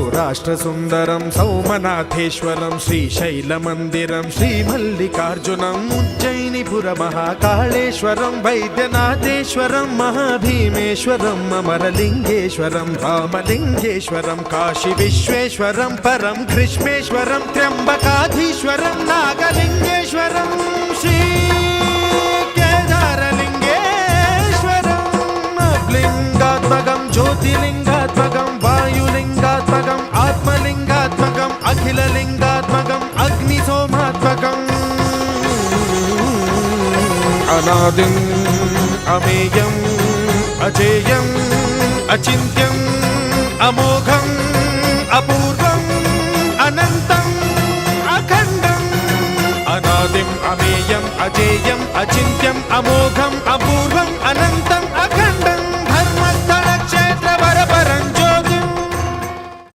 సౌరాష్ట్రసుందరం సౌమనాథేశ్వరం శ్రీశైలమందిరం శ్రీమల్లికార్జునం ఉజ్జయినిపురమహాకాళేశ్వరం వైద్యనాథేశ్వరం మహాభీమేశ్వరం అమరలింగేశ్వరం రామలింగేశ్వరం కాశీ విశ్వేశ్వరం పరం కృష్ణేశ్వరం త్ర్యంబకాధీశ్వరం నాగలింగేశ్వరం శ్రీ కేదారలింగేశ్వరం లింగాత్మకం జ్యోతిలింగాత్మకం వాయులింగాత్మకం ఆత్మలింగాత్మకం అఖిలలింగాత్మకం అగ్నిసోమాత్మకం అనాదిం అమేయం అజేయం అచింత్యం అమోఘం అపూర్వం అనంతం అఖండం అనాదిం అమేయం అజేయం అచింత్యం అమోఘం అపూర్వం అనంతం